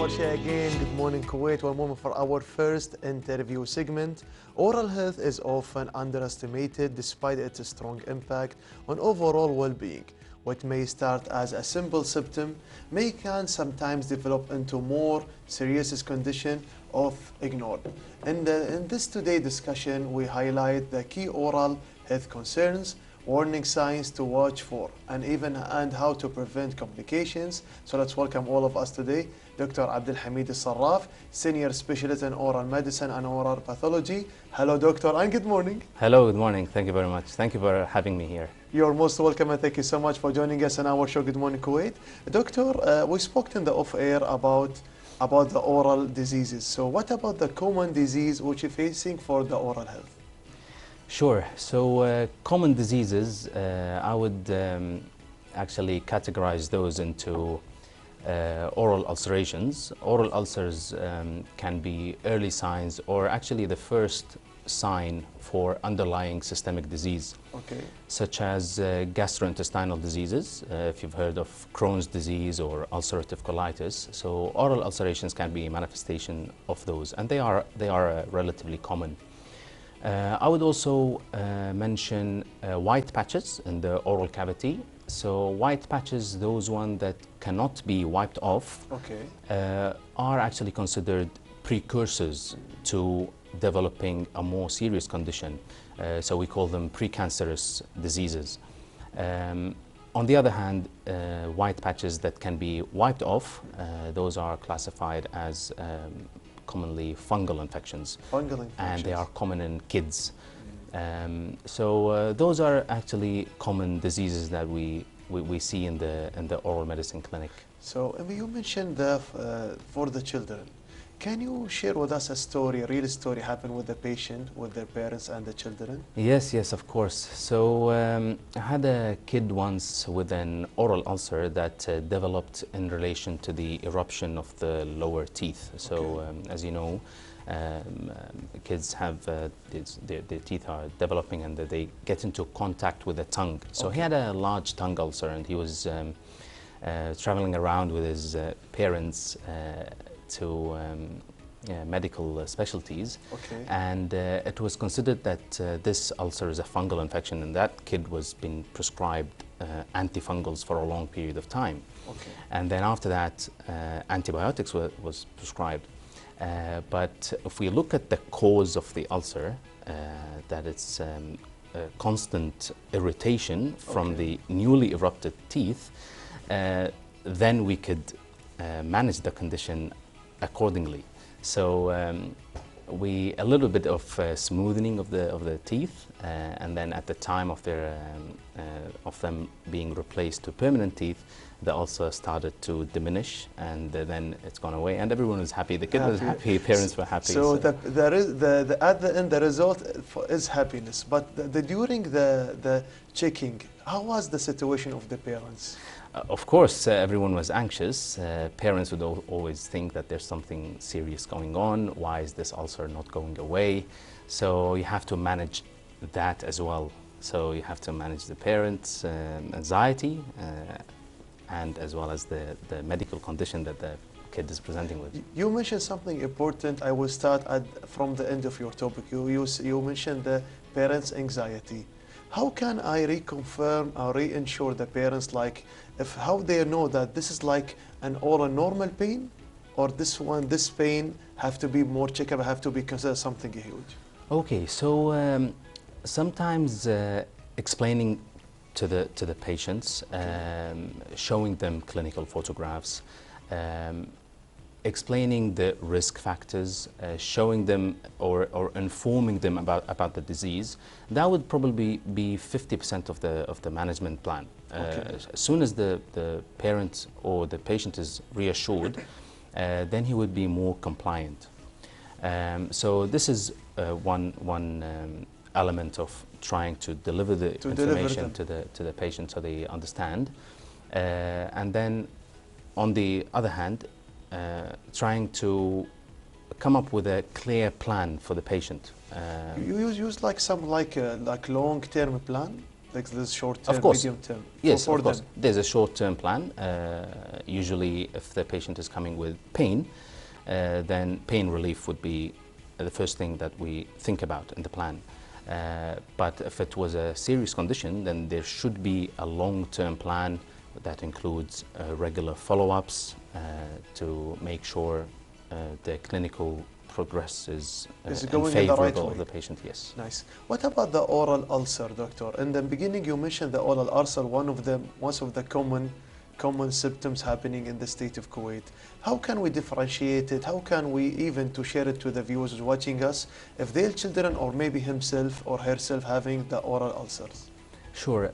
أول شيء again, good morning Kuwait. One moment for our first interview segment. Oral health is often underestimated despite its strong impact on overall well-being. What may start as a simple symptom can sometimes develop into more serious condition of ignored. In this today discussion, we highlight the key oral health concerns, warning signs to watch for, and how to prevent complications. So let's welcome all of us today, Dr. Abdulhameed Alsarraf, Senior Specialist in Oral Medicine and Oral Pathology. Hello, Doctor, and good morning. Hello, good morning. Thank you very much. Thank you for having me here. You're most welcome, and thank you so much for joining us on our show, Good Morning Kuwait. Doctor, we spoke in the off-air about the oral diseases. So what about the common disease which you're facing for the oral health? Sure. So common diseases, I would actually categorize those into oral ulcerations. Oral ulcers can be early signs or actually the first sign for underlying systemic disease, such as gastrointestinal diseases, if you've heard of Crohn's disease or ulcerative colitis. So oral ulcerations can be a manifestation of those, and they are relatively common. I would also mention white patches in the oral cavity. So white patches, those ones that cannot be wiped off, are actually considered precursors to developing a more serious condition. So we call them precancerous diseases. On the other hand, white patches that can be wiped off, those are classified as commonly fungal infections. And they are common in kids. So those are actually common diseases that we see in the oral medicine clinic. So you mentioned for the children. Can you share with us a real story happened with the patient, with their parents and the children? Yes, of course. So I had a kid once with an oral ulcer that developed in relation to the eruption of the lower teeth. So as you know, kids have their teeth are developing and they get into contact with the tongue. So he had a large tongue ulcer, and he was traveling around with his parents to medical specialties, and it was considered that this ulcer is a fungal infection, and that kid was being prescribed antifungals for a long period of time. And then after that, antibiotics was prescribed. But if we look at the cause of the ulcer, that it's constant irritation from the newly erupted teeth, then we could manage the condition accordingly. So a little bit of smoothing of the teeth, and then at the time of them being replaced to permanent teeth, the ulcer started to diminish, and then it's gone away, and everyone was happy. The kid was happy, parents were happy. So at the end, the result is happiness. But during the checking, how was the situation of the parents? Of course, everyone was anxious. Parents would always think that there's something serious going on. Why is this ulcer not going away? So you have to manage that as well. So you have to manage the parents' anxiety and as well as the medical condition that the kid is presenting with. You mentioned something important. I will start from the end of your topic. You mentioned the parents' anxiety. How can I reconfirm or reinsure the parents, like how they know that this is like an oral normal pain, or this pain have to be more checkable, have to be considered something huge? Okay, so sometimes explaining to the patients, showing them clinical photographs, explaining the risk factors, showing them or informing them about the disease, that would probably be 50% of the management plan. As soon as the parent or the patient is reassured, then he would be more compliant. So this is one element of trying to deliver the information to the patient so they understand, and then on the other hand, trying to come up with a clear plan for the patient. You use like some like long-term plan? Like this short term, Of course. medium term? Yes, for of course. them. There's a short-term plan. Usually, if the patient is coming with pain, then pain relief would be the first thing that we think about in the plan. But if it was a serious condition, then there should be a long-term plan that includes regular follow-ups to make sure the clinical progress is going in the right favorable way. of the patient. Yes. Nice. What about the oral ulcer, doctor? In the beginning, you mentioned the oral ulcer, most of the common symptoms happening in the state of Kuwait. How can we differentiate it? How can we even to share it to the viewers who's watching us if their children or maybe himself or herself having the oral ulcers? Sure.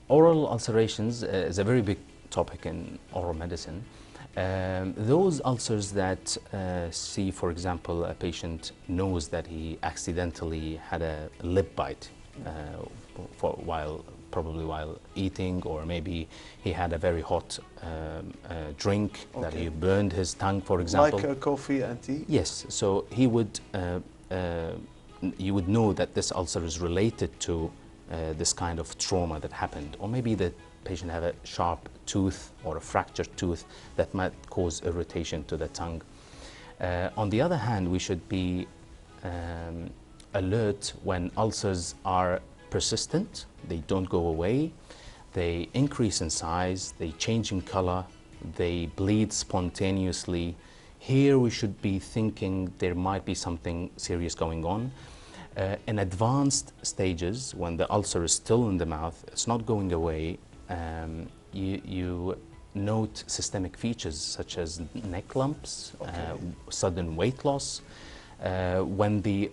Oral ulcerations is a very big topic in oral medicine. Those ulcers that see, for example, a patient knows that he accidentally had a lip bite probably while eating, or maybe he had a very hot drink that he burned his tongue, for example. Like coffee and tea? Yes, so he would, you would know that this ulcer is related to this kind of trauma that happened, or maybe the patient have a sharp tooth or a fractured tooth that might cause irritation to the tongue. On the other hand, we should be alert when ulcers are persistent, they don't go away, they increase in size, they change in color, they bleed spontaneously. Here we should be thinking there might be something serious going on. In advanced stages, when the ulcer is still in the mouth, it's not going away, you note systemic features such as neck lumps, sudden weight loss. When the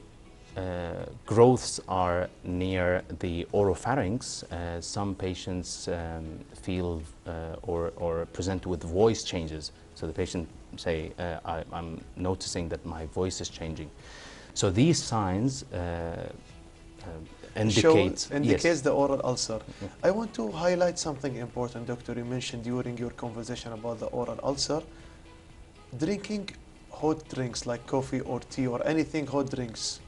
growths are near the oropharynx, some patients feel or present with voice changes. So the patient say, I'm noticing that my voice is changing. So these signs indicates the oral ulcer. I want to highlight something important, doctor. You mentioned during your conversation about the oral ulcer, drinking hot drinks like coffee or tea or anything hot drinks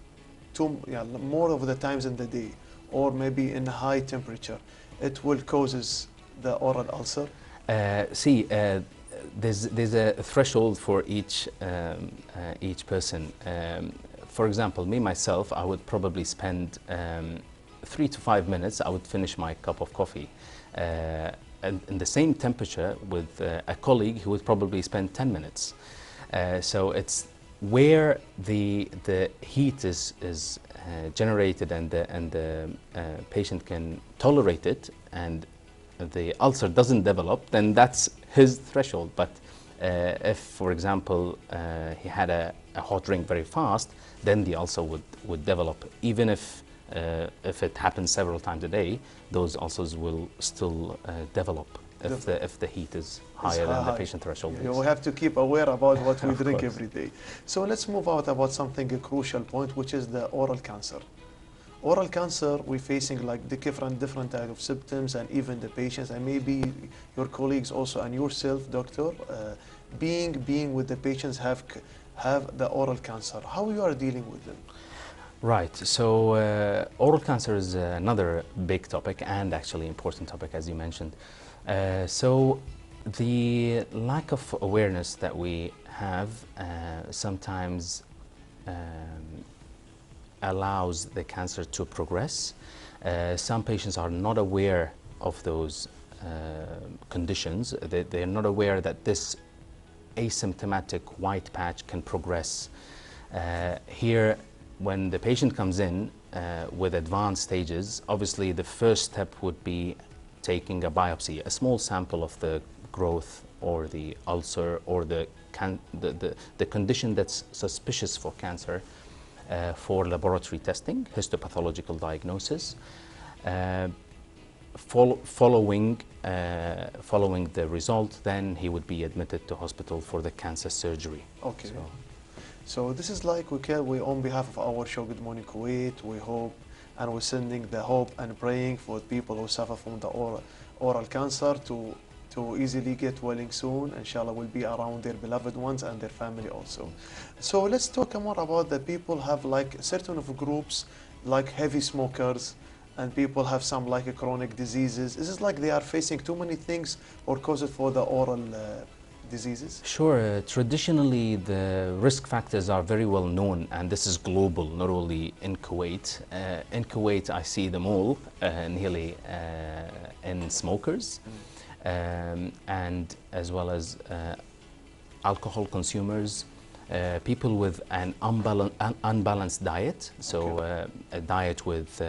more of the times in the day, or maybe in a high temperature, it will causes the oral ulcer. There's a threshold for each person. For example, me myself, I would probably spend 3 to 5 minutes. I would finish my cup of coffee, and in the same temperature with a colleague who would probably spend 10 minutes. So it's where the heat is generated and the patient can tolerate it, and the ulcer doesn't develop, then that's his threshold. But if, for example, he had a hot drink very fast, then the ulcer would develop. Even if it happens several times a day, those ulcers will still develop if the heat is higher than the patient threshold. You have to keep aware about what we drink every day. So let's move out about something, a crucial point, which is the oral cancer. Oral cancer, we're facing like the different types of symptoms, and even the patients, and maybe your colleagues also, and yourself, doctor, being with the patients have the oral cancer. How you are dealing with them? Right. So oral cancer is another big topic, and actually important topic, as you mentioned. So the lack of awareness that we have sometimes allows the cancer to progress. Some patients are not aware of those conditions. They're not aware that this asymptomatic white patch can progress. Here, when the patient comes in with advanced stages, obviously the first step would be taking a biopsy, a small sample of the growth or the ulcer or the condition that's suspicious for cancer for laboratory testing, histopathological diagnosis. Following the result, then he would be admitted to hospital for the cancer surgery. Okay. So this is like we on behalf of our show, Good Morning Kuwait, we hope and we're sending the hope and praying for people who suffer from the oral cancer to easily get welling soon. Inshallah, will be around their beloved ones and their family also. So let's talk more about the people have like certain of groups like heavy smokers, and people have some like chronic diseases. Is it like they are facing too many things or causes for the oral diseases? Sure. Traditionally, the risk factors are very well known, and this is global, not only in Kuwait. In Kuwait, I see them all, nearly in smokers, and as well as alcohol consumers, people with an unbalanced diet, so a diet with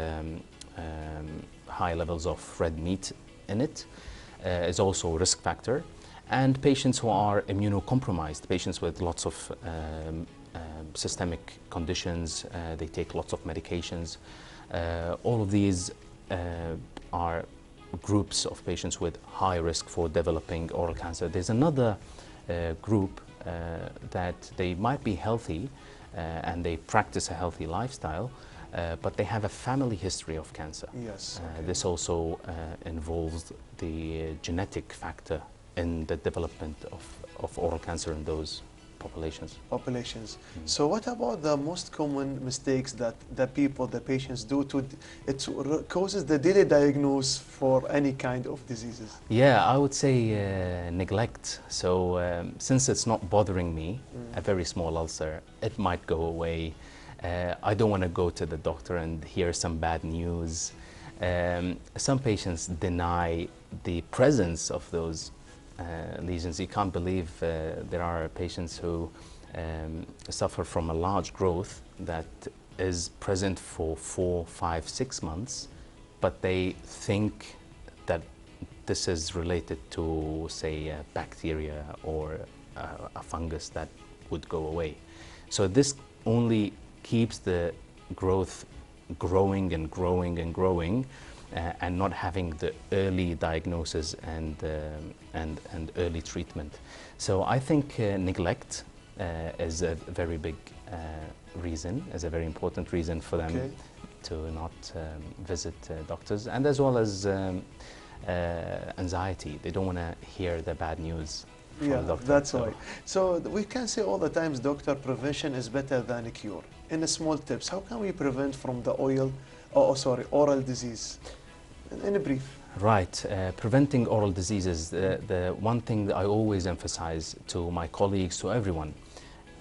high levels of red meat in it is also a risk factor. And patients who are immunocompromised, patients with lots of systemic conditions, they take lots of medications. All of these are groups of patients with high risk for developing oral cancer. There's another group that they might be healthy and they practice a healthy lifestyle, but they have a family history of cancer. Yes. This also involves the genetic factor in the development of oral cancer in those populations. So what about the most common mistakes that the patients do it causes the delayed diagnosis for any kind of diseases? Yeah, I would say neglect. So since it's not bothering me, a very small ulcer, it might go away. I don't want to go to the doctor and hear some bad news. Some patients deny the presence of those lesions. You can't believe there are patients who suffer from a large growth that is present for 4, 5, 6 months, but they think that this is related to, say, a bacteria or a fungus that would go away. So this only keeps the growth growing and growing and growing, and not having the early diagnosis and early treatment. So I think neglect is a very big reason, is a very important reason for them to not visit doctors, and as well as anxiety. They don't want to hear the bad news from the doctor. That's right. So we can say all the times, doctor, prevention is better than a cure. In the small tips, how can we prevent from the oral disease? In a brief. Right. Preventing oral diseases, the one thing that I always emphasize to my colleagues, to everyone,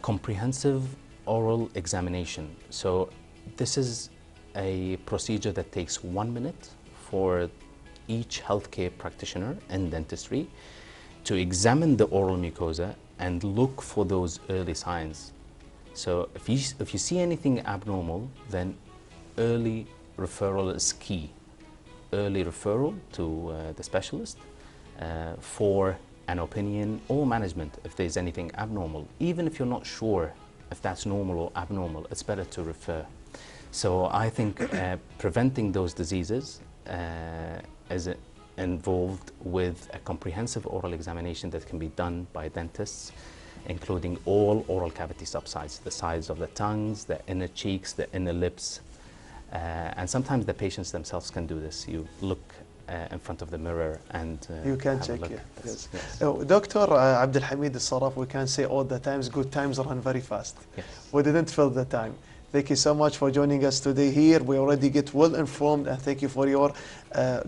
comprehensive oral examination. So this is a procedure that takes 1 minute for each healthcare practitioner in dentistry to examine the oral mucosa and look for those early signs. So if you see anything abnormal, then early referral is key. Early referral to the specialist for an opinion or management if there's anything abnormal. Even if you're not sure if that's normal or abnormal, it's better to refer. So I think preventing those diseases is involved with a comprehensive oral examination that can be done by dentists, including all oral cavity subsides, the sides of the tongues, the inner cheeks, the inner lips. And sometimes the patients themselves can do this. You look in front of the mirror and you can check it. Yes. Dr. Abdulhameed Alsarraf, we can say all the times, good times run very fast. Yes. We didn't fill the time. Thank you so much for joining us today here. We already get well informed, and thank you for your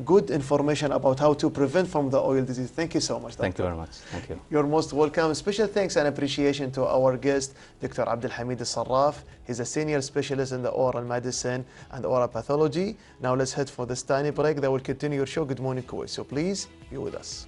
good information about how to prevent from the oil disease. Thank you so much, Doctor. Thank you very much. Thank you. You're most welcome. Special thanks and appreciation to our guest, Dr. Abdulhameed Alsarraf. He's a senior specialist in the oral medicine and oral pathology. Now let's head for this tiny break that will continue your show, Good Morning Kuwait. So please be with us.